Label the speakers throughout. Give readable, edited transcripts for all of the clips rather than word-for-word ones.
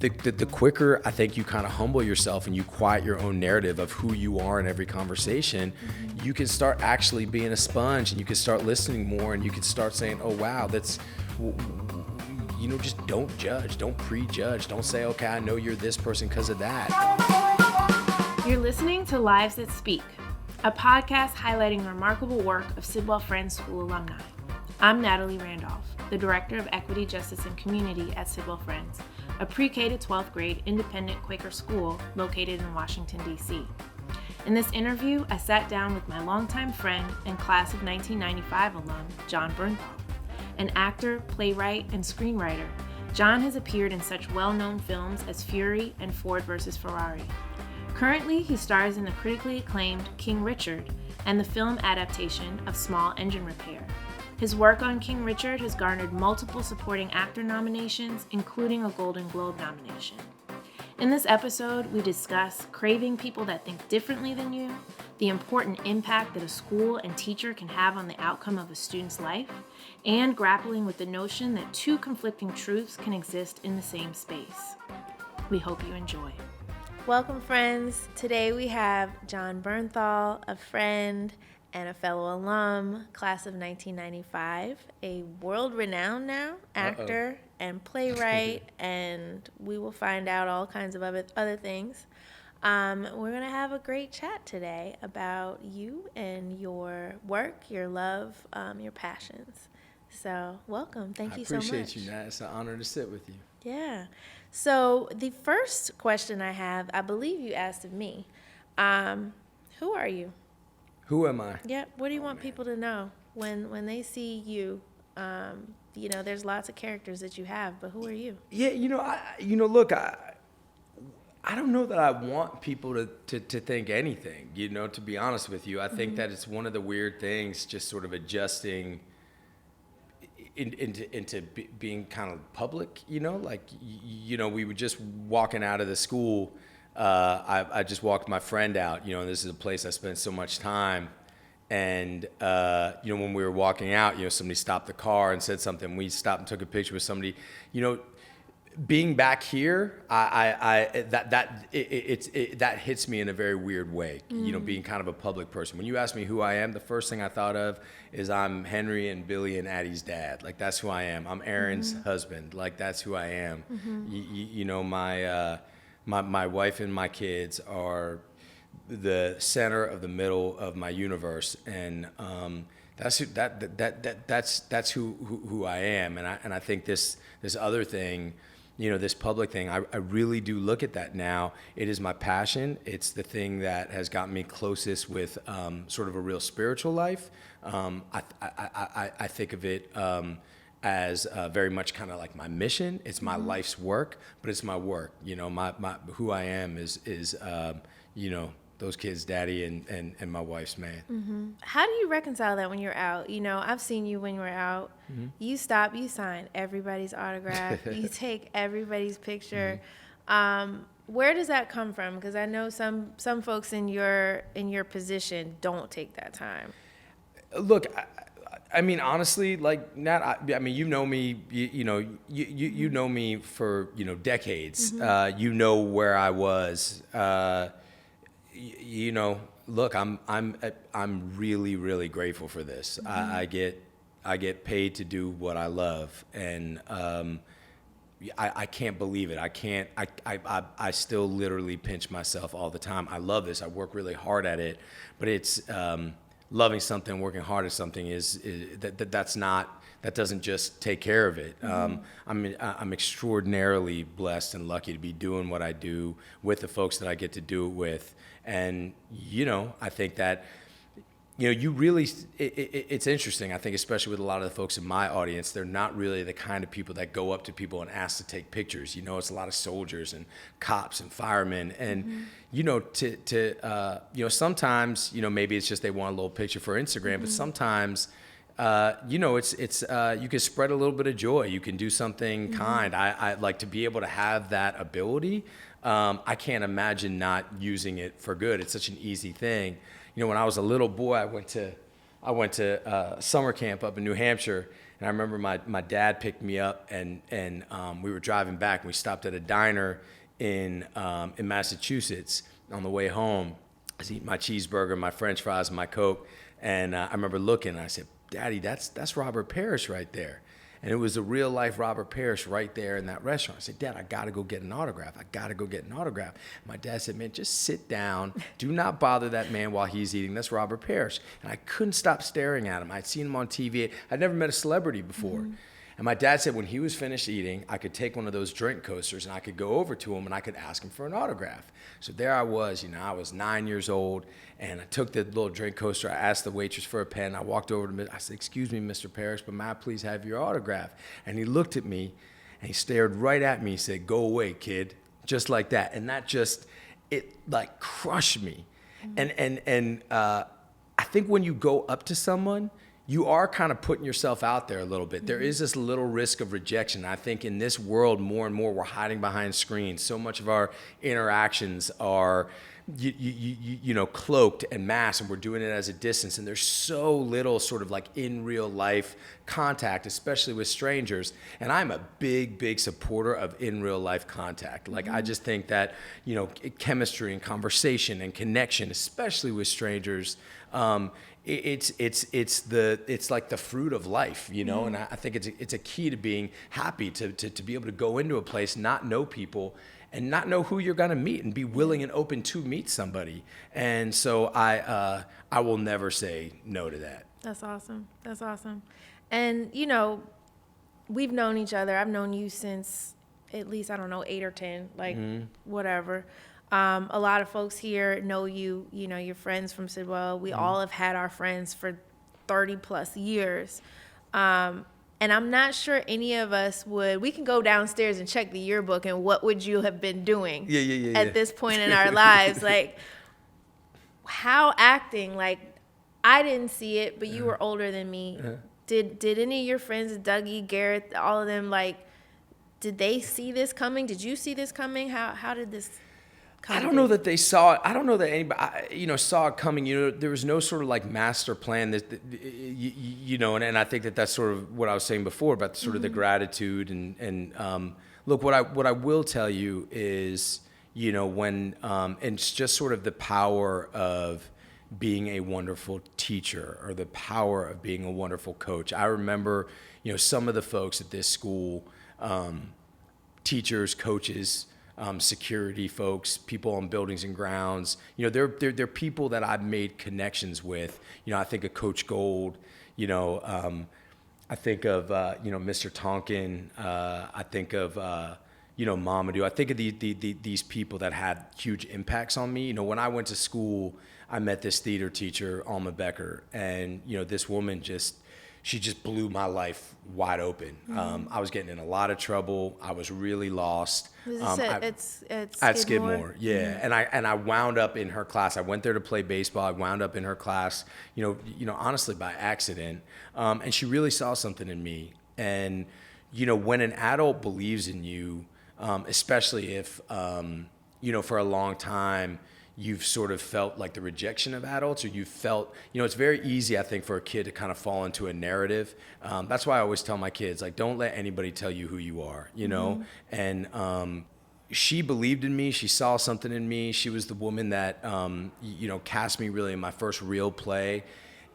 Speaker 1: the quicker I think you kind of humble yourself and you quiet your own narrative of who you are in every conversation, you can start actually being a sponge, and you can start listening more, and you can start saying, oh wow, that's, just don't judge, don't prejudge, don't say, okay, I know you're this person because of that.
Speaker 2: You're listening to Lives That Speak, a podcast highlighting the remarkable work of Sidwell Friends School alumni. I'm Natalie Randolph, the Director of Equity, Justice, and Community at Sidwell Friends, a pre-K to 12th grade independent Quaker school located in Washington, D.C. In this interview, I sat down with my longtime friend and class of 1995 alum, Jon Bernthal. An actor, playwright, and screenwriter, Jon has appeared in such well-known films as Fury and Ford vs. Ferrari. Currently, he stars in the critically acclaimed King Richard and the film adaptation of Small Engine Repair. His work on King Richard has garnered multiple supporting actor nominations, including a Golden Globe nomination. In this episode, we discuss craving people that think differently than you, the important impact that a school and teacher can have on the outcome of a student's life, and grappling with the notion that two conflicting truths can exist in the same space. We hope you enjoy. Welcome, friends. Today we have Jon Bernthal, a friend and a fellow alum, class of 1995, a world-renowned now actor and playwright, and we will find out all kinds of other things. We're going to have a great chat today about you and your work, your love, your passions. So welcome. Thank you so much.
Speaker 1: I appreciate you, Nat. It's an honor to sit with you.
Speaker 2: Yeah. So the first question I have, I believe you asked of me. Who are you?
Speaker 1: Who am I?
Speaker 2: Yeah. What do you want people to know when they see you? There's lots of characters that you have, but who are you?
Speaker 1: Yeah. Look, I don't know that I want people to think anything. To be honest with you, I think that it's one of the weird things, just sort of adjusting into being kind of public. We were just walking out of the school. I just walked my friend out, and this is a place I spent so much time. And, when we were walking out, somebody stopped the car and said something. We stopped and took a picture with somebody. Being back here, that hits me in a very weird way. Being kind of a public person. When you ask me who I am, the first thing I thought of is I'm Henry and Billy and Addie's dad. Like, that's who I am. I'm Aaron's husband. Like, that's who I am. My wife and my kids are the center of the middle of my universe, and that's who I am. And I think this other thing, this public thing, I really do look at that now. It is my passion. It's the thing that has gotten me closest with sort of a real spiritual life. I think of it as very much kind of like my mission. It's my life's work, but it's my work. My who I am is those kids' daddy and my wife's man.
Speaker 2: Mm-hmm. How do you reconcile that when you're out? I've seen you when you're out. Mm-hmm. You stop, you sign everybody's autograph, you take everybody's picture. Mm-hmm. Where does that come from? Because I know some folks in your position don't take that time.
Speaker 1: Look, I mean, honestly, like, Nat, you know me, you know me for, decades. Mm-hmm. You know where I was. Look, I'm really, really grateful for this. Mm-hmm. I get paid to do what I love, and I can't believe it. I still literally pinch myself all the time. I love this. I work really hard at it, but it's loving something, working hard at something that doesn't just take care of it. Mm-hmm. I'm extraordinarily blessed and lucky to be doing what I do with the folks that I get to do it with. And, I think that, you really, it's interesting. I think especially with a lot of the folks in my audience, they're not really the kind of people that go up to people and ask to take pictures. It's a lot of soldiers and cops and firemen. And, sometimes, maybe it's just they want a little picture for Instagram, but sometimes, it's you can spread a little bit of joy. You can do something kind. I like to be able to have that ability. I can't imagine not using it for good. It's such an easy thing. When I was a little boy, I went to summer camp up in New Hampshire, And I remember my dad picked me up, and we were driving back, and we stopped at a diner in Massachusetts. On the way home, I was eating my cheeseburger, my French fries, and my Coke. And I remember looking, and I said, Daddy, that's Robert Parrish right there. And it was a real life Robert Parrish right there in that restaurant. I said, Dad, I got to go get an autograph. My dad said, man, just sit down. Do not bother that man while he's eating. That's Robert Parrish. And I couldn't stop staring at him. I'd seen him on TV. I'd never met a celebrity before. Mm-hmm. And my dad said when he was finished eating, I could take one of those drink coasters and I could go over to him and I could ask him for an autograph. So there I was, I was 9 years old, and I took the little drink coaster. I asked the waitress for a pen. I walked over to him. I said, excuse me, Mr. Parrish, but may I please have your autograph? And he looked at me and he stared right at me. He said, go away, kid, just like that. And that just, it like crushed me. Mm-hmm. And I think when you go up to someone, you are kind of putting yourself out there a little bit. Mm-hmm. There is this little risk of rejection. I think in this world, more and more, we're hiding behind screens. So much of our interactions are, cloaked and masked, and we're doing it as a distance. And there's so little sort of like in real life contact, especially with strangers. And I'm a big, big supporter of in real life contact. Like, I just think that, chemistry and conversation and connection, especially with strangers, it's like the fruit of life, mm-hmm. And I think it's a key to being happy, to be able to go into a place, not know people, and not know who you're going to meet, and be willing and open to meet somebody. And so I will never say no to that.
Speaker 2: That's awesome. And, we've known each other. I've known you since at least, 8 or 10, like mm-hmm. whatever. A lot of folks here know you, your friends from Sidwell. We mm-hmm. all have had our friends for 30 plus years. And I'm not sure any of us we can go downstairs and check the yearbook and what would you have been doing at this point in our lives? Like, how acting, like, I didn't see it, but you were older than me. Did any of your friends, Dougie, Garrett, all of them, like, did they see this coming? Did you see this coming? How did this come?
Speaker 1: I don't know that they saw it. I don't know that anybody, saw it coming. There was no sort of like master plan that and I think that that's sort of what I was saying before about sort mm-hmm. of the gratitude and look, what I will tell you is, when and it's just sort of the power of being a wonderful teacher, or the power of being a wonderful coach. I remember, some of the folks at this school, teachers, coaches, security folks, people on buildings and grounds, they're people that I've made connections with. I think of Coach Gold, I think of, Mr. Tonkin, I think of, Mamadou. I think of these people that had huge impacts on me. When I went to school, I met this theater teacher, Alma Becker, and, this woman she just blew my life wide open. Mm-hmm. I was getting in a lot of trouble. I was really lost.
Speaker 2: It's
Speaker 1: at Skidmore, yeah. Mm-hmm. And I wound up in her class. I went there to play baseball. I wound up in her class, honestly by accident. And she really saw something in me. And when an adult believes in you, especially if for a long time you've sort of felt like the rejection of adults, or you felt, it's very easy, I think, for a kid to kind of fall into a narrative. That's why I always tell my kids, like, don't let anybody tell you who you are, mm-hmm. And she believed in me. She saw something in me. She was the woman that, cast me really in my first real play.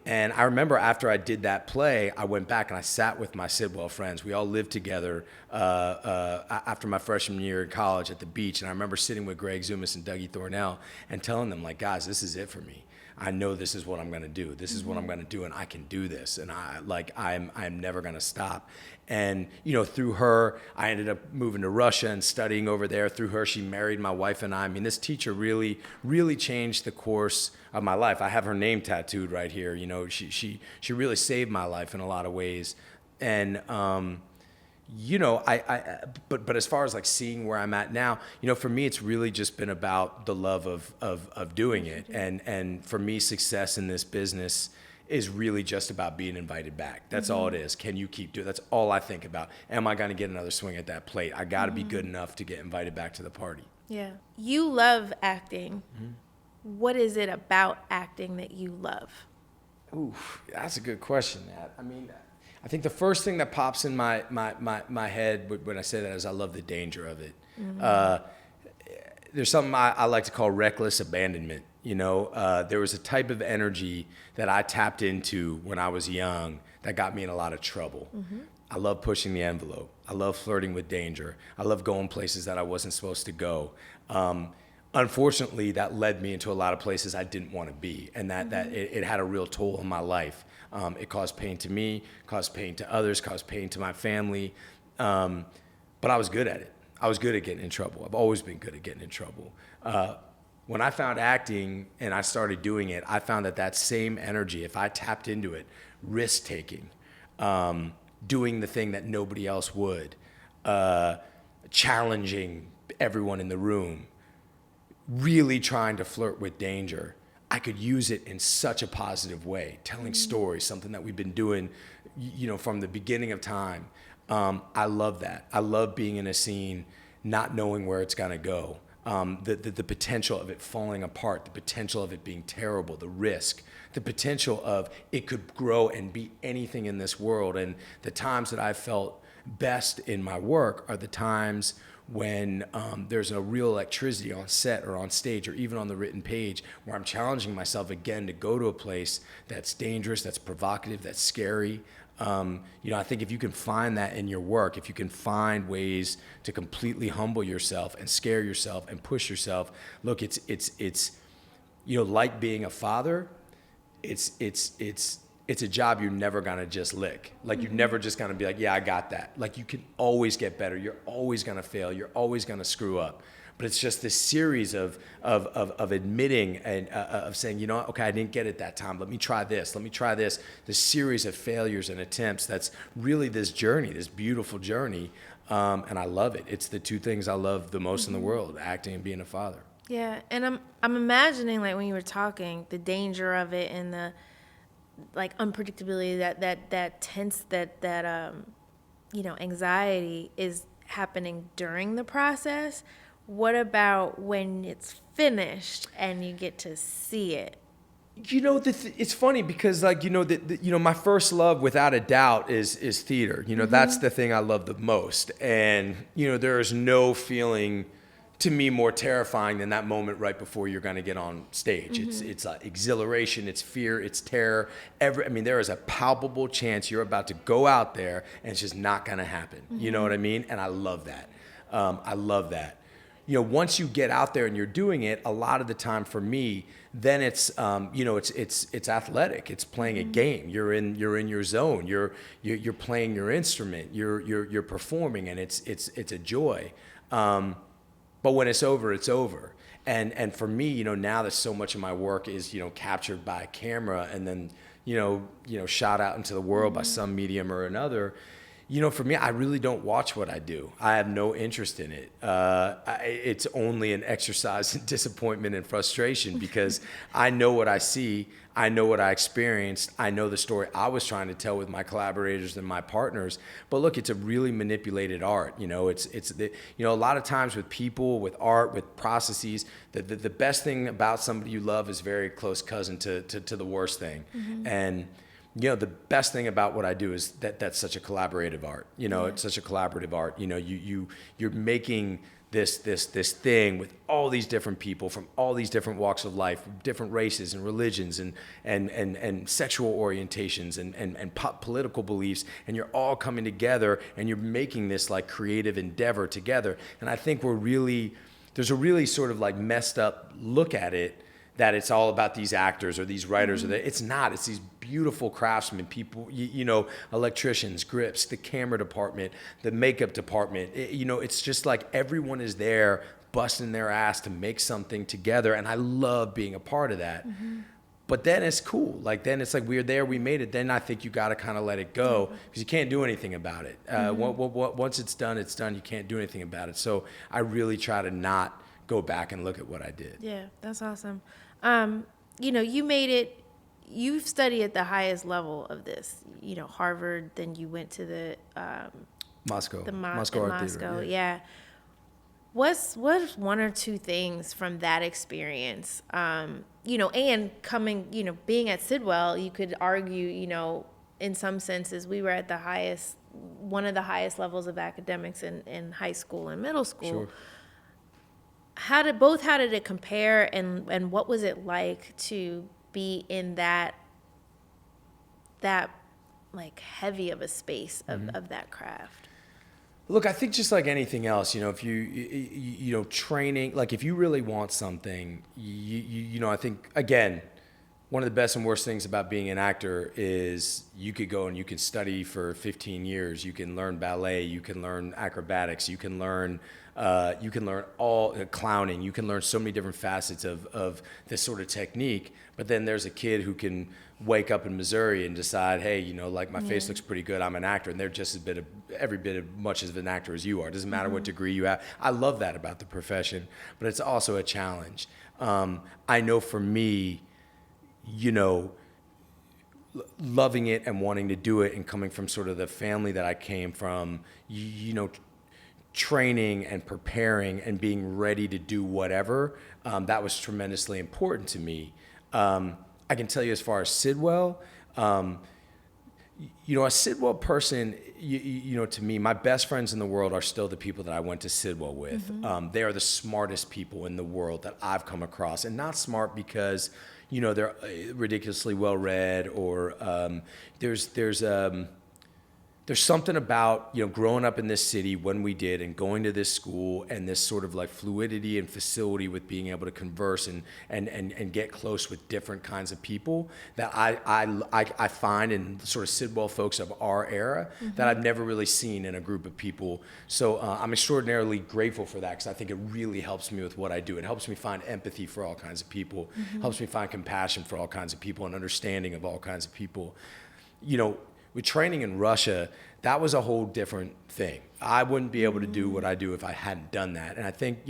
Speaker 1: And I remember after I did that play, I went back and I sat with my Sidwell friends. We all lived together after my freshman year in college at the beach. And I remember sitting with Greg Zumas and Dougie Thornell and telling them, like, guys, this is it for me. I know this is what I'm going to do. This is what I'm going to do, and I can do this. And I'm never going to stop. And, through her, I ended up moving to Russia and studying over there. Through her, she married my wife and I. I mean, this teacher really, really changed the course of my life. I have her name tattooed right here. She really saved my life in a lot of ways. And, but as far as like seeing where I'm at now, for me, it's really just been about the love of doing it. And for me, success in this business is really just about being invited back. That's mm-hmm. all it is. Can you keep doing? That's all I think about. Am I going to get another swing at that plate? I got to mm-hmm. be good enough to get invited back to the party.
Speaker 2: Yeah. You love acting. Mm-hmm. What is it about acting that you love?
Speaker 1: Ooh, that's a good question, Nat. I mean, I think the first thing that pops in my head when I say that is I love the danger of it. There's something I like to call reckless abandonment. There was a type of energy that I tapped into when I was young that got me in a lot of trouble. I love pushing the envelope. I love flirting with danger. I love going places that I wasn't supposed to go. Unfortunately, that led me into a lot of places I didn't want to be, and that it had a real toll on my life. It caused pain to me, caused pain to others, caused pain to my family, but I was good at it. I was good at getting in trouble. I've always been good at getting in trouble. When I found acting and I started doing it, I found that same energy, if I tapped into it, risk-taking, doing the thing that nobody else would, challenging everyone in the room, really trying to flirt with danger, I could use it in such a positive way, telling stories, something that we've been doing, from the beginning of time. I love that. I love being in a scene, not knowing where it's gonna go. The potential of it falling apart, the potential of it being terrible, the risk, the potential of it could grow and be anything in this world. And the times that I felt best in my work are the times when there's a real electricity on set or on stage or even on the written page where I'm challenging myself again to go to a place that's dangerous, that's provocative, that's scary. I think if you can find that in your work, if you can find ways to completely humble yourself and scare yourself and push yourself, look, it's like being a father, it's a job you're never gonna just lick. Like you're never just gonna be like, yeah, I got that. Like you can always get better. You're always gonna fail. You're always gonna screw up. But it's just this series of admitting and of saying, okay, I didn't get it that time. Let me try this. Let me try this. This series of failures and attempts. That's really this journey, this beautiful journey, and I love it. It's the two things I love the most in the world: acting and being a father.
Speaker 2: Yeah, and I'm imagining, like when you were talking, the danger of it and the like unpredictability, that tense, that anxiety is happening during the process. What about when it's finished and you get to see it?
Speaker 1: It's funny because my first love, without a doubt, is theater. That's the thing I love the most. And, there is no feeling to me more terrifying than that moment right before you're going to get on stage. It's exhilaration, it's fear, it's terror. There is a palpable chance you're about to go out there and it's just not going to happen. You know what I mean? And I love that. I love that. Once you get out there and you're doing it, a lot of the time for me, then it's it's athletic. It's playing a game. You're in your zone. You're playing your instrument. You're performing, and it's a joy. But when it's over, it's over. And for me, now that so much of my work is captured by a camera and then shot out into the world by some medium or another. For me, I really don't watch what I do. I have no interest in it. It's only an exercise in disappointment and frustration because I know what I see. I know what I experienced. I know the story I was trying to tell with my collaborators and my partners. But look, it's a really manipulated art. A lot of times with people, with art, with processes, the best thing about somebody you love is very close cousin to the worst thing. And the best thing about what I do is that's such a collaborative art. It's such a collaborative art. You're making this thing with all these different people from all these different walks of life, different races and religions and sexual orientations and political beliefs, and you're all coming together and you're making this like creative endeavor together. And I think there's a really sort of like messed up look at it, that it's all about these actors or these writers. It's not. It's these beautiful craftsmen, people, electricians, grips, the camera department, the makeup department. It's just like everyone is there busting their ass to make something together. And I love being a part of that. But then it's cool. Like, then it's like, we're there, we made it. Then I think you got to kind of let it go because you can't do anything about it. Once it's done, it's done. You can't do anything about it. So I really try to not go back and look at what I did.
Speaker 2: Yeah, that's awesome. You made it, you've studied at the highest level of this, Harvard, then you went to the
Speaker 1: Moscow
Speaker 2: Art Theater. Yeah. What's one or two things from that experience, and coming, being at Sidwell, you could argue, in some senses, we were at one of the highest levels of academics in high school and middle school.
Speaker 1: Sure.
Speaker 2: How did it compare, and what was it like to be in that like heavy of a space of that craft?
Speaker 1: Look, I think just like anything else, if you training, like if you really want something, I think, again, one of the best and worst things about being an actor is you could go and you can study for 15 years. You can learn ballet, you can learn acrobatics, you can learn all clowning. You can learn so many different facets of this sort of technique. But then there's a kid who can wake up in Missouri and decide, hey, like my face looks pretty good, I'm an actor, and they're just every bit as much of an actor as you are. It doesn't matter what degree you have. I love that about the profession, but it's also a challenge. I know for me, loving it and wanting to do it, and coming from sort of the family that I came from, training and preparing and being ready to do whatever, that was tremendously important to me. I can tell you as far as Sidwell, a Sidwell person, to me, my best friends in the world are still the people that I went to Sidwell with. They are the smartest people in the world that I've come across, and not smart because, they're ridiculously well-read, or there's something about, growing up in this city when we did, and going to this school, and this sort of like fluidity and facility with being able to converse and get close with different kinds of people, that I find in sort of Sidwell folks of our era that I've never really seen in a group of people. So I'm extraordinarily grateful for that, because I think it really helps me with what I do. It helps me find empathy for all kinds of people, helps me find compassion for all kinds of people, and understanding of all kinds of people. With training in Russia, that was a whole different thing. I wouldn't be able to do what I do if I hadn't done that. And I think,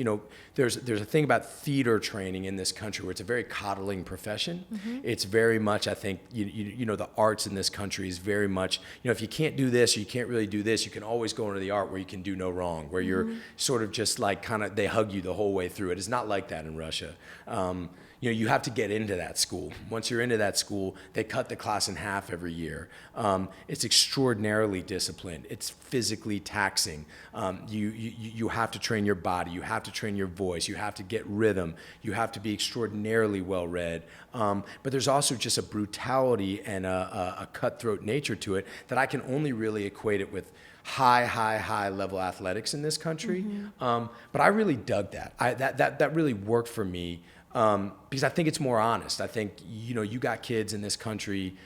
Speaker 1: there's a thing about theater training in this country where it's a very coddling profession. It's very much, I think, the arts in this country is very much, if you can't do this, or you can't really do this, you can always go into the art where you can do no wrong, where you're sort of just like they hug you the whole way through it. It's not like that in Russia. You have to get into that school. Once you're into that school, they cut the class in half every year. It's extraordinarily disciplined. It's physically taxing. You have to train your body. You have to train your voice. You have to get rhythm. You have to be extraordinarily well-read. But there's also just a brutality and a cutthroat nature to it that I can only really equate it with high level athletics in this country. But I really dug that. That really worked for me. Because I think it's more honest. I think, you got kids in this country,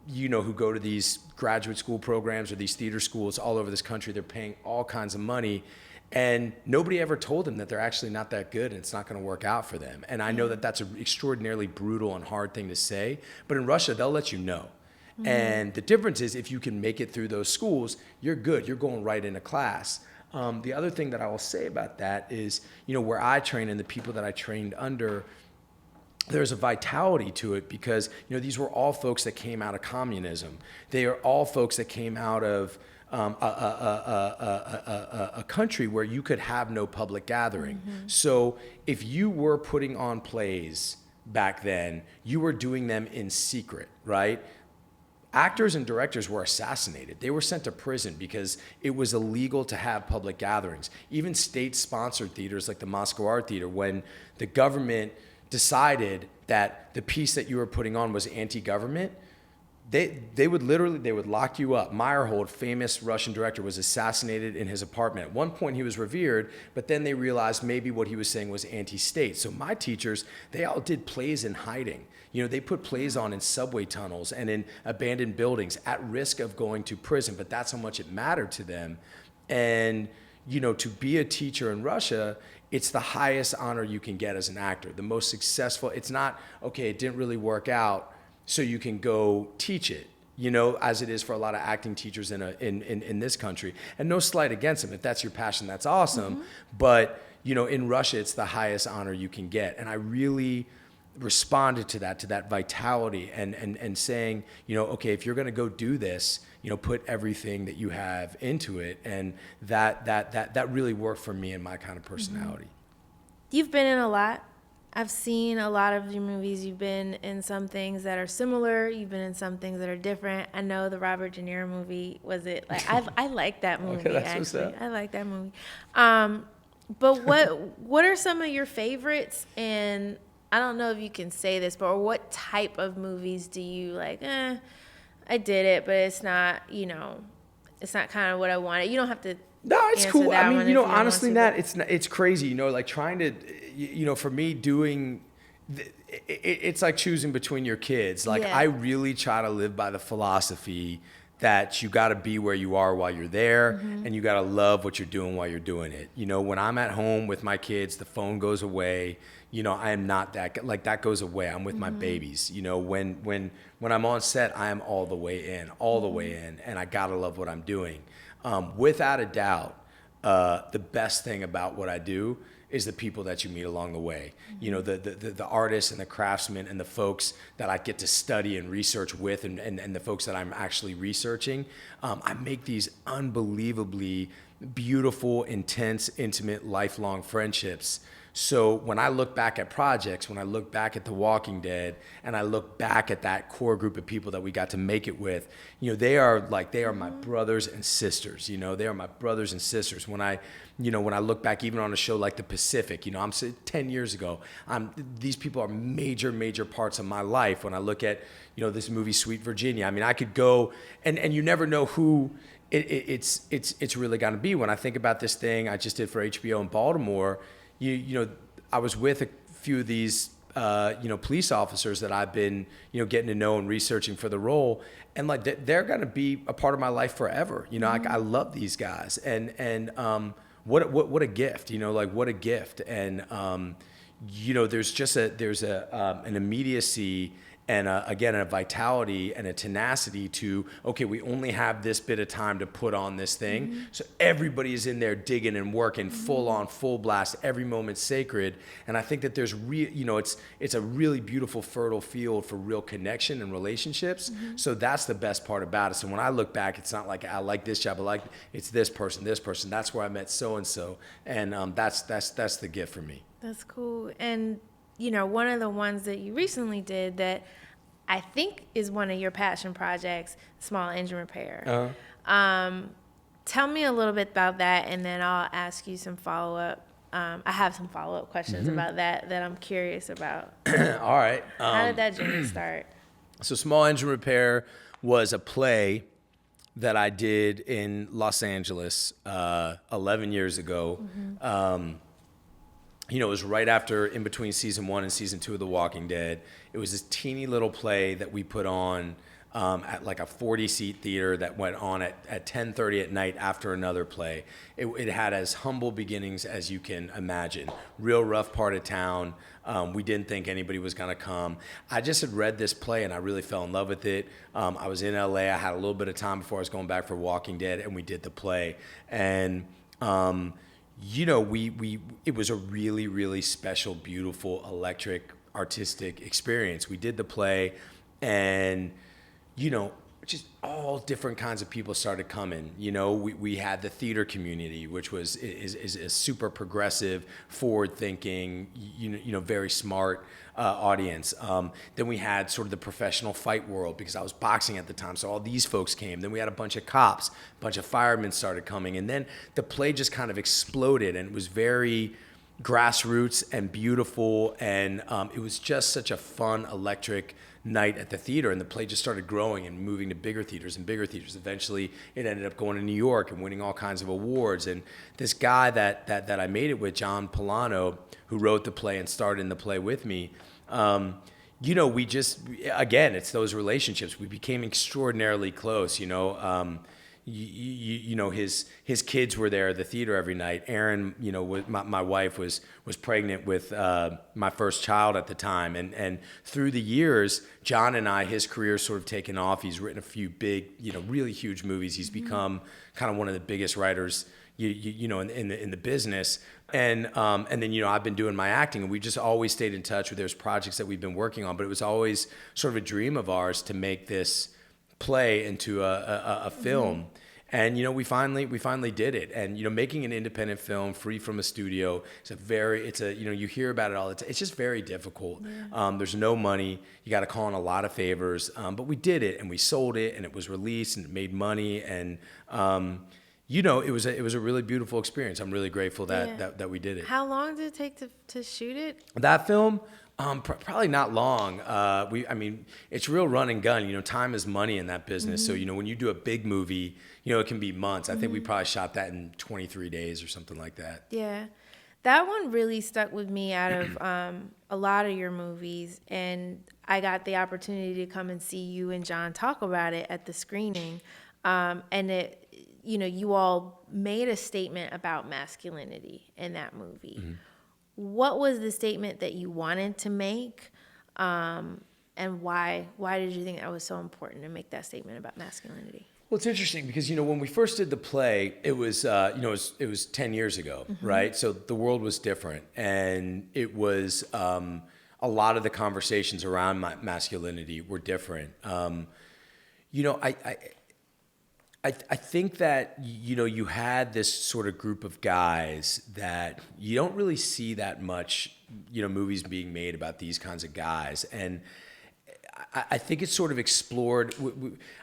Speaker 1: who go to these graduate school programs or these theater schools all over this country. They're paying all kinds of money, and nobody ever told them that they're actually not that good and it's not going to work out for them. And I know that that's an extraordinarily brutal and hard thing to say, but in Russia, they'll let you know. And the difference is, if you can make it through those schools, you're good. You're going right into class. The other thing that I will say about that is, where I train and the people that I trained under, there's a vitality to it, because these were all folks that came out of communism. They are all folks that came out of a country where you could have no public gathering. So if you were putting on plays back then, you were doing them in secret, right? Actors and directors were assassinated. They were sent to prison because it was illegal to have public gatherings. Even state-sponsored theaters like the Moscow Art Theater, when the government decided that the piece that you were putting on was anti-government, they would lock you up. Meyerhold, famous Russian director, was assassinated in his apartment. At one point he was revered, but then they realized maybe what he was saying was anti-state. So my teachers, they all did plays in hiding. They put plays on in subway tunnels and in abandoned buildings at risk of going to prison, but that's how much it mattered to them. And to be a teacher in Russia, it's the highest honor you can get as an actor, the most successful. It's not, okay, it didn't really work out, so you can go teach it, as it is for a lot of acting teachers in this country. And no slight against them. If that's your passion, that's awesome. But, in Russia, it's the highest honor you can get. And I really responded to that vitality and saying, okay, if you're going to go do this, put everything that you have into it. And that really worked for me and my kind of personality.
Speaker 2: You've been in a lot. I've seen a lot of your movies. You've been in some things that are similar. You've been in some things that are different. I know the Robert De Niro movie, was it like I like that movie
Speaker 1: Okay, that's what's
Speaker 2: actually.
Speaker 1: up.
Speaker 2: I like that movie. But what are some of your favorites? And I don't know if you can say this, but what type of movies do you like? I did it, but it's not, it's not kind of what I wanted. You don't have to.
Speaker 1: No, it's
Speaker 2: answer
Speaker 1: cool.
Speaker 2: that
Speaker 1: I mean,
Speaker 2: one if you don't want
Speaker 1: honestly,
Speaker 2: to,
Speaker 1: Nat,
Speaker 2: but-
Speaker 1: it's crazy. Like trying to, for me, doing, it's like choosing between your kids. Like
Speaker 2: Yeah.
Speaker 1: I really try to live by the philosophy that you got to be where you are while you're there, and you got to love what you're doing while you're doing it. When I'm at home with my kids, the phone goes away. I am not that goes away. I'm with my babies. When I'm on set, I am all the way in, and I gotta love what I'm doing. Without a doubt, the best thing about what I do is the people that you meet along the way. The artists and the craftsmen and the folks that I get to study and research with, and the folks that I'm actually researching. I make these unbelievably beautiful, intense, intimate, lifelong friendships. So when I look back at projects, when I look back at The Walking Dead, and I look back at that core group of people that we got to make it with, they are my brothers and sisters. They are my brothers and sisters. When I look back even on a show like The Pacific, I'm 10 years ago, these people are major parts of my life. When I look at, this movie Sweet Virginia, I mean, I could go and you never know who it's really going to be. When I think about this thing I just did for HBO in Baltimore, I was with a few of these, police officers that I've been, getting to know and researching for the role, and like they're gonna be a part of my life forever. I love these guys, and what a gift, what a gift, and there's an immediacy. And again, a vitality and a tenacity to, okay, we only have this bit of time to put on this thing. So everybody is in there digging and working full on, full blast, every moment's sacred. And I think that there's it's a really beautiful, fertile field for real connection and relationships. So that's the best part about it. So when I look back, it's not like I like this job, it's this person. That's where I met so-and-so. And that's the gift for me.
Speaker 2: That's cool. And, one of the ones that you recently did that I think is one of your passion projects, small engine repair. Tell me a little bit about that, and then I'll ask you some follow-up. I have some follow-up questions about that I'm curious about.
Speaker 1: All right.
Speaker 2: How did that journey start?
Speaker 1: So Small Engine Repair was a play that I did in Los Angeles 11 years ago. It was right after, in between season 1 and season 2 of The Walking Dead. It was this teeny little play that we put on at like a 40-seat theater that went on at 10:30 at night after another play. It had as humble beginnings as you can imagine. Real rough part of town. We didn't think anybody was going to come. I just had read this play and I really fell in love with it. I was in LA. I had a little bit of time before I was going back for Walking Dead, and we did the play. And it was a really, really special, beautiful, electric, artistic experience. We did the play, and just all different kinds of people started coming. We had the theater community, which is a super progressive, forward-thinking, very smart audience. Then we had sort of the professional fight world, because I was boxing at the time, so all these folks came. Then we had a bunch of cops, a bunch of firemen started coming, and then the play just kind of exploded, and it was very grassroots and beautiful, and it was just such a fun, electric night at the theater, and the play just started growing and moving to bigger theaters and bigger theaters. Eventually, it ended up going to New York and winning all kinds of awards. And this guy that I made it with, Jon Bernthal, who wrote the play and starred in the play with me, we just, again, it's those relationships. We became extraordinarily close. His kids were there at the theater every night. Erin, my wife was pregnant with my first child at the time, and through the years, John and I, his career's sort of taken off. He's written a few big, really huge movies. He's become kind of one of the biggest writers, in the business. And then I've been doing my acting, and we just always stayed in touch. There's projects that we've been working on, but it was always sort of a dream of ours to make this play into a film. And we finally did it. And making an independent film free from a studio, you hear about it all the time. It's just very difficult. Yeah. There's no money. You got to call in a lot of favors. But we did it, and we sold it, and it was released, and it made money, and it was a really beautiful experience. I'm really grateful that we did it.
Speaker 2: How long did it take to shoot it?
Speaker 1: That film. Probably not long. It's real run and gun. Time is money in that business. Mm-hmm. So, when you do a big movie, it can be months. I think we probably shot that in 23 days or something like that.
Speaker 2: Yeah. That one really stuck with me out of a lot of your movies. And I got the opportunity to come and see you and John talk about it at the screening. And it, you all made a statement about masculinity in that movie. Mm-hmm. What was the statement that you wanted to make, and why did you think that was so important to make that statement about masculinity?
Speaker 1: Well, it's interesting because when we first did the play, it was it was 10 years ago, mm-hmm. right? So the world was different, and it was a lot of the conversations around masculinity were different. I think that, you had this sort of group of guys that you don't really see that much, movies being made about these kinds of guys. And I think it sort of explored,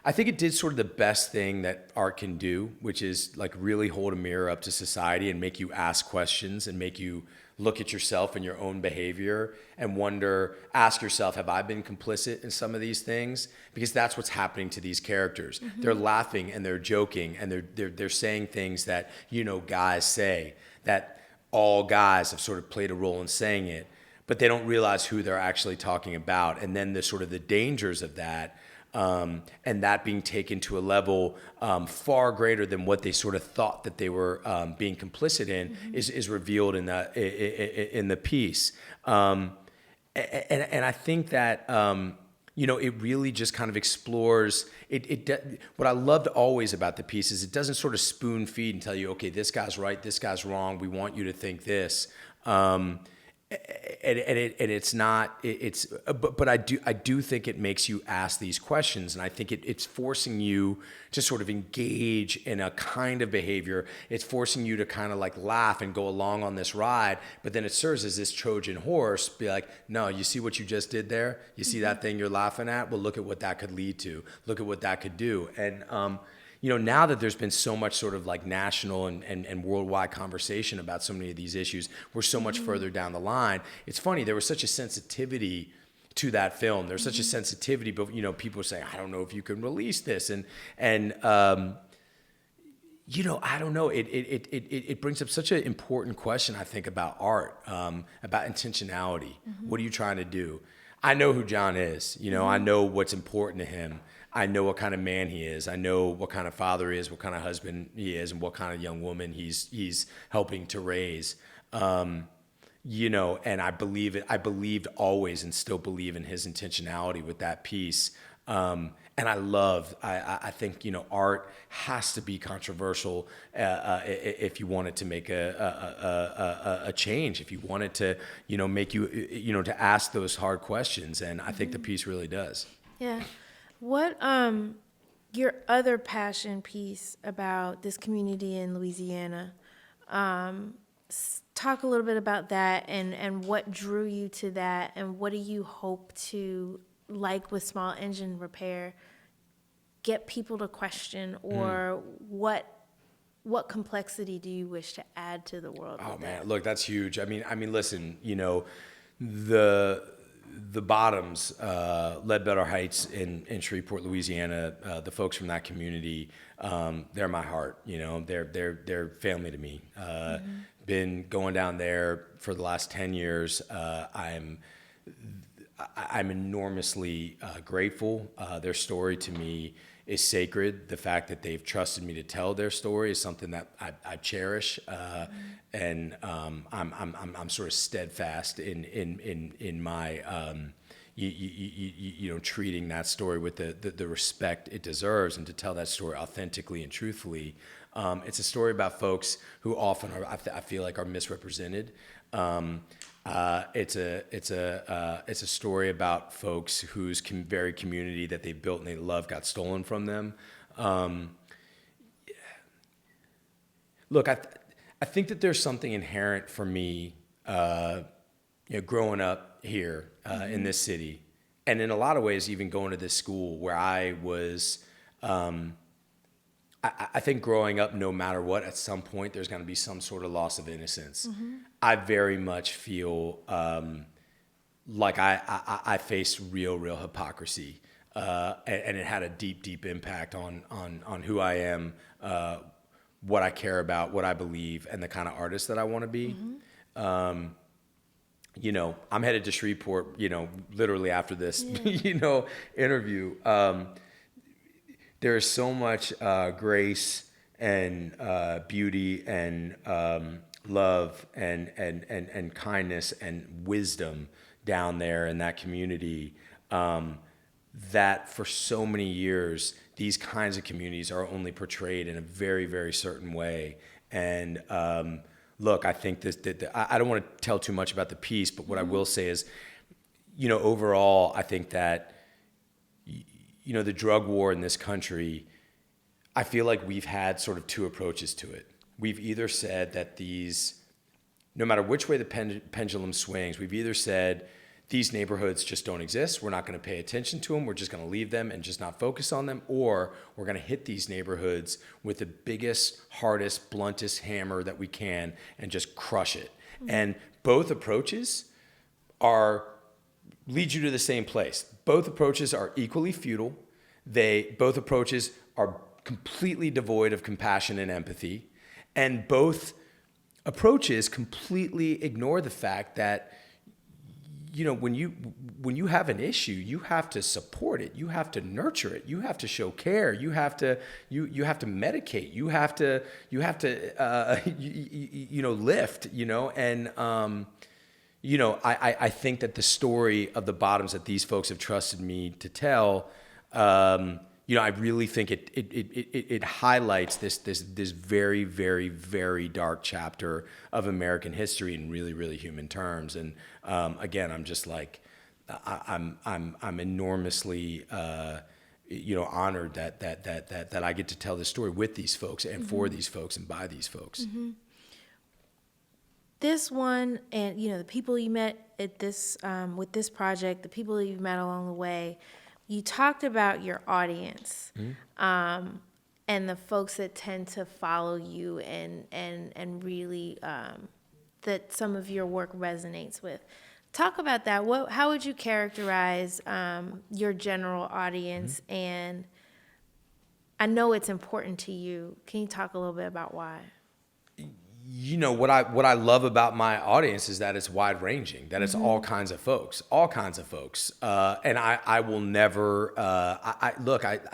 Speaker 1: I think it did sort of the best thing that art can do, which is like really hold a mirror up to society and make you ask questions and make you look at yourself and your own behavior and ask yourself, have I been complicit in some of these things? Because that's what's happening to these characters. Mm-hmm. They're laughing and they're joking and they're saying things that, guys say, that all guys have sort of played a role in saying it, but they don't realize who they're actually talking about. And then the sort of the dangers of that, and that being taken to a level far greater than what they sort of thought that they were being complicit in, mm-hmm. is revealed in the piece. And I think that it really just kind of explores what I loved always about the piece is it doesn't sort of spoon feed and tell you, okay, this guy's right, this guy's wrong, we want you to think this. It's not. But I do think it makes you ask these questions, and I think it's forcing you to sort of engage in a kind of behavior. It's forcing you to kind of like laugh and go along on this ride, but then it serves as this Trojan horse. Be like, no, you see what you just did there? You see that thing you're laughing at? Well, look at what that could lead to. Look at what that could do. And now that there's been so much sort of like national and worldwide conversation about so many of these issues, we're so much further down the line. It's funny, there was such a sensitivity to that film. There's such a sensitivity, but people say, I don't know if you can release this. And I don't know. It brings up such an important question, I think, about art, about intentionality. Mm-hmm. What are you trying to do? I know who John is. I know what's important to him. I know what kind of man he is. I know what kind of father he is, what kind of husband he is, and what kind of young woman he's helping to raise. And I believe it. I believed always and still believe in his intentionality with that piece. And I think, art has to be controversial if you want it to make a change, if you want it to, make you, to ask those hard questions. And I think the piece really does.
Speaker 2: Yeah. What your other passion piece about this community in Louisiana? Talk a little bit about that and what drew you to that, and what do you hope to, like with Small Engine Repair, get people to question, or what complexity do you wish to add to the world?
Speaker 1: Oh man, look, that's huge. I mean, listen, the Bottoms, Ledbetter Heights in Shreveport, Louisiana, the folks from that community, they're my heart. They're family to me. Been going down there for the last 10 years. I'm enormously grateful. Their story to me is sacred. The fact that they've trusted me to tell their story is something that I cherish, and I'm sort of steadfast in my treating that story with the respect it deserves, and to tell that story authentically and truthfully. It's a story about folks who often I feel like are misrepresented. It's a story about folks whose very community that they built and they love got stolen from them. look, I think that there's something inherent for me, growing up here in this city, and in a lot of ways, even going to this school where I was. I think growing up, no matter what, at some point there's going to be some sort of loss of innocence. I very much feel like I faced real hypocrisy, and it had a deep impact on who I am, what I care about, what I believe, and the kind of artist that I want to be. I'm headed to Shreveport, literally after this, interview. There is so much grace and beauty and love and kindness and wisdom down there in that community, that for so many years, these kinds of communities are only portrayed in a very, very certain way. And look, I think I don't want to tell too much about the piece, but what I will say is, overall, I think that the drug war in this country, I feel like we've had sort of two approaches to it. We've either said that no matter which way the pendulum swings, we've either said these neighborhoods just don't exist, we're not going to pay attention to them, we're just going to leave them and just not focus on them, or we're going to hit these neighborhoods with the biggest, hardest, bluntest hammer that we can and just crush it. And both approaches lead you to the same place. Both approaches are equally futile. Both approaches are completely devoid of compassion and empathy. And both approaches completely ignore the fact that, when you have an issue, you have to support it. You have to nurture it. You have to show care. You have to medicate. You have to lift, and I think that the story of the bottoms that these folks have trusted me to tell, I really think it highlights this very, very, very dark chapter of American history in really, really human terms. And again, I'm just like, I'm enormously honored that I get to tell this story with these folks and for these folks and by these folks.
Speaker 2: This one, and the people you met at this with this project, the people that you met along the way, you talked about your audience, and the folks that tend to follow you and really that some of your work resonates with. Talk about that. How would you characterize your general audience? And I know it's important to you. Can you talk a little bit about why?
Speaker 1: What I love about my audience is that it's wide ranging, that it's all kinds of folks. And I will never, I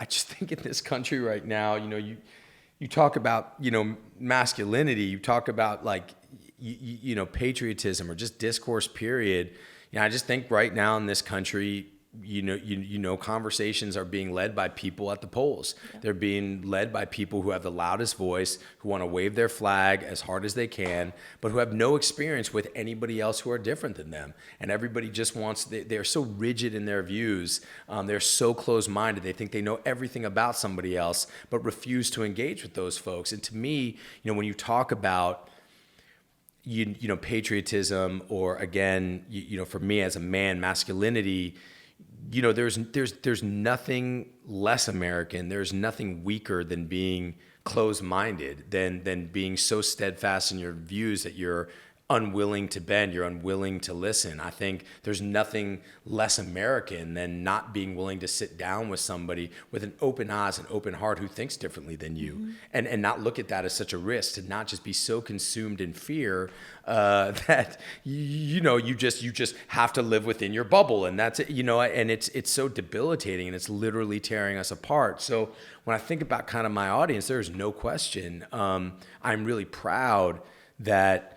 Speaker 1: just think in this country right now, you talk about, masculinity, you talk about patriotism or just discourse period. I just think right now in this country, conversations are being led by people at the polls. Yeah. They're being led by people who have the loudest voice, who want to wave their flag as hard as they can, but who have no experience with anybody else who are different than them. And everybody just they're so rigid in their views. They're so closed-minded. They think they know everything about somebody else, but refuse to engage with those folks. And to me, when you talk about patriotism, or again, for me as a man, masculinity, there's nothing less American. There's nothing weaker than being closed-minded, than being so steadfast in your views that you're unwilling to bend, you're unwilling to listen. I think there's nothing less American than not being willing to sit down with somebody with an open eyes and open heart who thinks differently than you, and not look at that as such a risk, to not just be so consumed in fear that you just have to live within your bubble, and that's it, and it's so debilitating, and it's literally tearing us apart. So when I think about kind of my audience, there's no question. I'm really proud that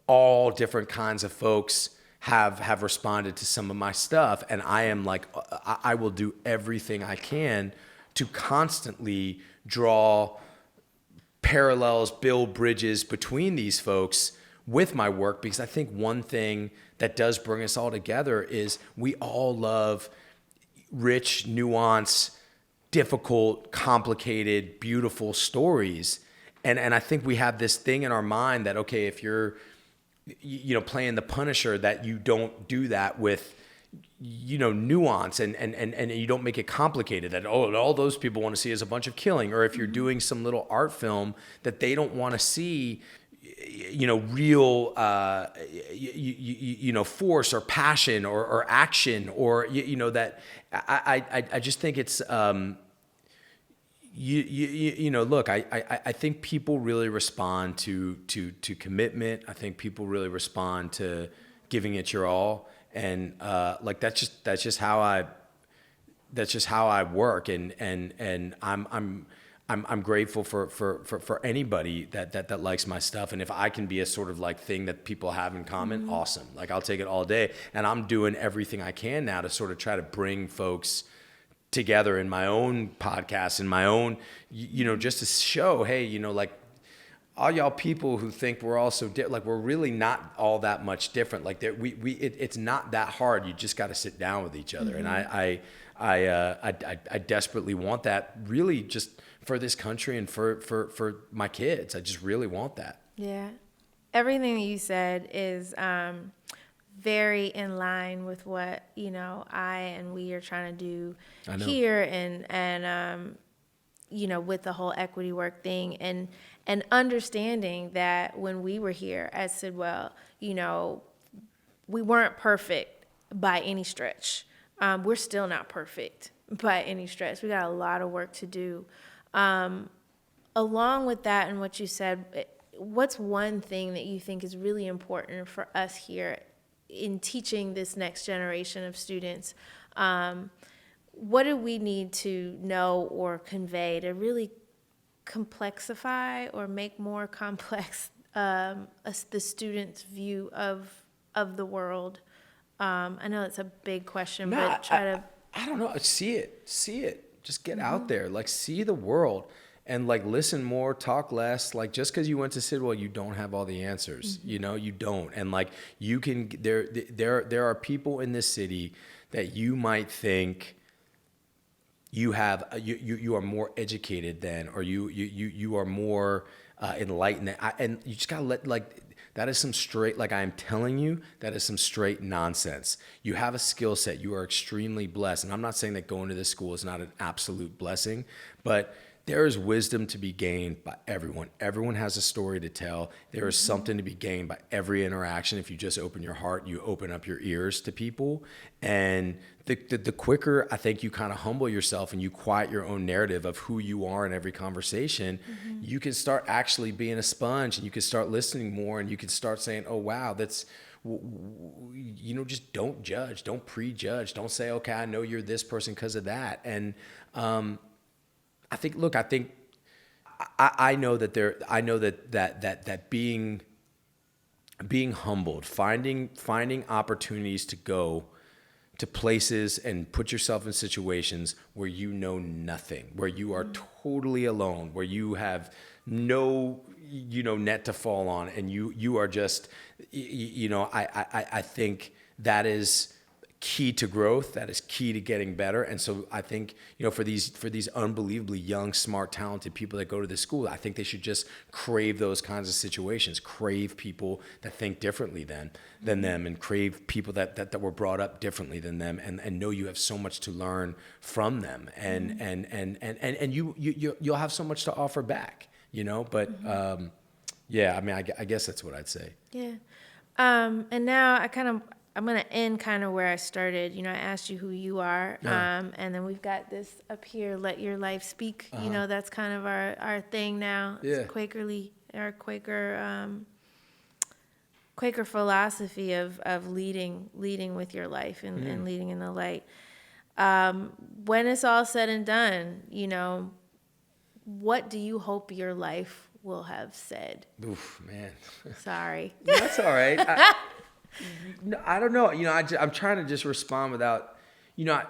Speaker 1: all different kinds of folks have responded to some of my stuff, and I am like, I will do everything I can to constantly draw parallels, build bridges between these folks with my work, because I think one thing that does bring us all together is we all love rich, nuanced, difficult, complicated, beautiful stories. I think we have this thing in our mind that, okay, if you're, playing the Punisher, that you don't do that with, nuance and you don't make it complicated, that, all those people want to see is a bunch of killing. Or if you're doing some little art film that they don't want to see, real, force or passion or action, or, that I just think it's, look, I think people really respond to commitment. I think people really respond to giving it your all. And, that's just how I work. And I'm grateful for anybody that likes my stuff. And if I can be a sort of like thing that people have in common, awesome. Like, I'll take it all day. And I'm doing everything I can now to sort of try to bring folks together in my own podcast, in my own, just to show, hey, like, all y'all people who think we're all so different, like, we're really not all that much different. Like, it's not that hard. You just got to sit down with each other. And I desperately want that, really, just for this country and for my kids. I just really want that.
Speaker 2: Yeah. Everything that you said is very in line with what, I and we are trying to do here, and with the whole equity work thing, and understanding that when we were here at Sidwell, we weren't perfect by any stretch. We're still not perfect by any stretch. We got a lot of work to do. Along with that and what you said, what's one thing that you think is really important for us here in teaching this next generation of students? What do we need to know or convey to really complexify or make more complex the student's view of the world? I know it's a big question, but I
Speaker 1: don't know. See it. Just get out there. Like, see the world. And, like, listen more, talk less. Like, just because you went to Sidwell, you don't have all the answers. You don't. And, like, you can. There are people in this city that you might think you have. You are more educated than, or you are more enlightened than. And you just gotta let, like, that is some straight. Like, I am telling you, that is some straight nonsense. You have a skill set. You are extremely blessed. And I'm not saying that going to this school is not an absolute blessing, but there is wisdom to be gained by everyone. Everyone has a story to tell. There is something to be gained by every interaction. If you just open your heart, you open up your ears to people. And the quicker I think you kind of humble yourself and you quiet your own narrative of who you are in every conversation, you can start actually being a sponge, and you can start listening more, and you can start saying, oh, wow, that's, just don't judge. Don't prejudge. Don't say, okay, I know you're this person because of that. And, I think I know that being humbled, finding opportunities to go to places and put yourself in situations where you know nothing, where you are totally alone, where you have no, net to fall on, and you are just, I think that is key to growth. That is key to getting better. And so I think, for these unbelievably young, smart, talented people that go to this school, I think they should just crave those kinds of situations, crave people that think differently than them, and crave people that were brought up differently than them, and know you have so much to learn from them, and you'll have so much to offer back, but yeah, I mean, I guess that's what I'd say.
Speaker 2: Yeah. And now I'm going to end kind of where I started. I asked you who you are, and then we've got this up here, let your life speak. That's kind of our thing now.
Speaker 1: Yeah.
Speaker 2: It's our Quaker philosophy of leading with your life and leading in the light. When it's all said and done, what do you hope your life will have said?
Speaker 1: Oof, man.
Speaker 2: Sorry.
Speaker 1: That's all right. I don't know. I'm trying to just respond without, I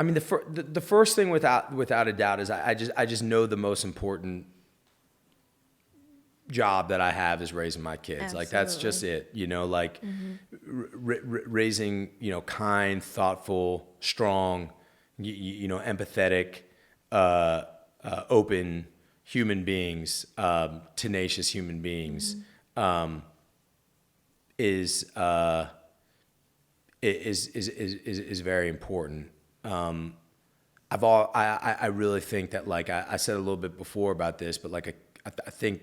Speaker 1: mean, the first thing without a doubt is I just know the most important job that I have is raising my kids.
Speaker 2: Absolutely.
Speaker 1: Like, that's just it, raising, kind, thoughtful, strong, empathetic, open human beings, tenacious human beings, is very important. I really think that, like, I said a little bit before about this, but like I think,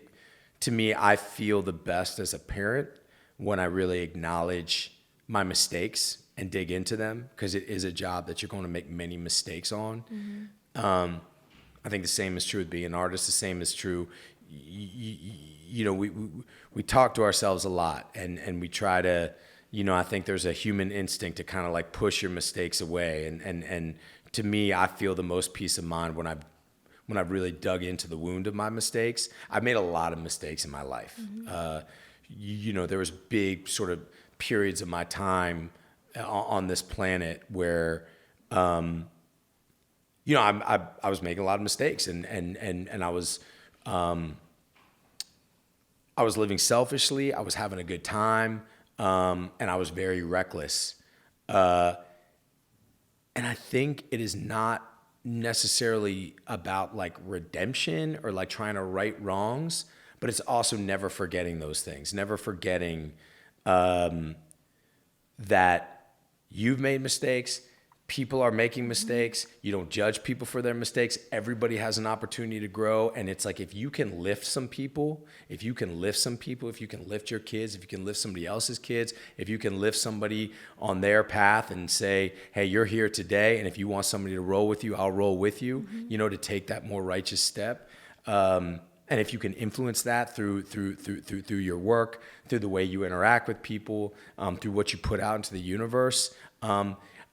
Speaker 1: to me, I feel the best as a parent when I really acknowledge my mistakes and dig into them, because it is a job that you're going to make many mistakes on. I think the same is true with being an artist. The same is true. You know, we talk to ourselves a lot, and we try to, you know, I think there's a human instinct to kind of like push your mistakes away. And to me, I feel the most peace of mind when I've really dug into the wound of my mistakes. I've made a lot of mistakes in my life. You know, there was big sort of periods of my time on this planet where, you know, I was making a lot of mistakes, and I was living selfishly. I was having a good time, and I was very reckless. And I think it is not necessarily about like redemption or like trying to right wrongs, but it's also never forgetting those things, never forgetting that you've made mistakes. People are making mistakes. You don't judge people for their mistakes. Everybody has an opportunity to grow. And it's like, if you can lift some people, if you can lift your kids, if you can lift somebody else's kids, if you can lift somebody on their path and say, hey, you're here today, and if you want somebody to roll with you, I'll roll with you, you know, to take that more righteous step. And if you can influence that through your work, through the way you interact with people, through what you put out into the universe,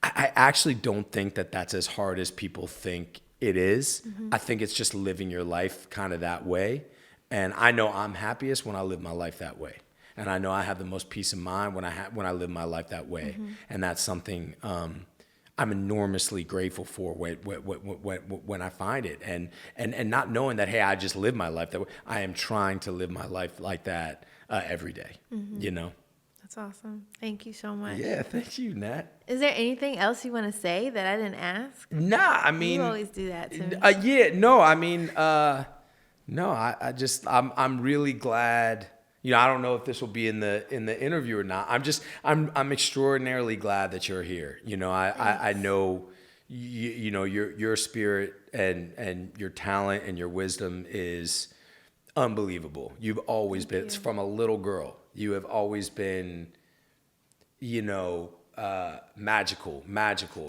Speaker 1: I actually don't think that that's as hard as people think it is. I think it's just living your life kind of that way. And I know I'm happiest when I live my life that way. And I know I have the most peace of mind when I live my life that way. And that's something I'm enormously grateful for when I find it. And not knowing that, hey, I just live my life that way. I am trying to live my life like that every day, you know?
Speaker 2: That's awesome. Thank you so much.
Speaker 1: Yeah, thank you, Nat.
Speaker 2: Is there anything else you want to say that I didn't ask?
Speaker 1: Nah, I mean,
Speaker 2: you always do that to me.
Speaker 1: Yeah, no, I mean, no, I'm really glad. You know, I don't know if this will be in the interview or not. I'm extraordinarily glad that you're here. You know, I know, you know, your spirit and your talent and your wisdom is unbelievable. You've always been, it's from a little girl. You have always been, you know, magical.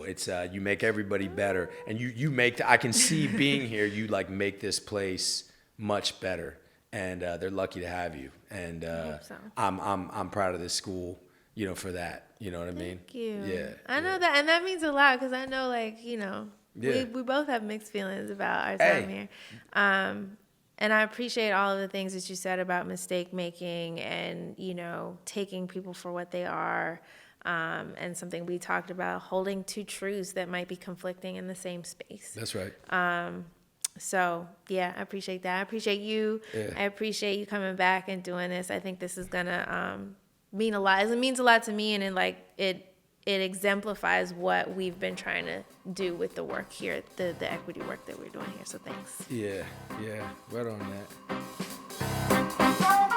Speaker 1: It's, you make everybody better, and you make, I can see being here, you like make this place much better, and they're lucky to have you. And
Speaker 2: I hope so.
Speaker 1: I'm proud of this school, you know, for that. You know what I mean?
Speaker 2: Thank you.
Speaker 1: Yeah.
Speaker 2: I know that, and that means a lot, because I know, like, you know, we both have mixed feelings about our time here. And I appreciate all of the things that you said about mistake making and, you know, taking people for what they are, and something we talked about, holding two truths that might be conflicting in the same space.
Speaker 1: That's right.
Speaker 2: So, yeah, I appreciate that. I appreciate you.
Speaker 1: Yeah.
Speaker 2: I appreciate you coming back and doing this. I think this is going to mean a lot. It means a lot to me, and it exemplifies what we've been trying to do with the work here, the equity work that we're doing here. So thanks.
Speaker 1: Yeah, right on that.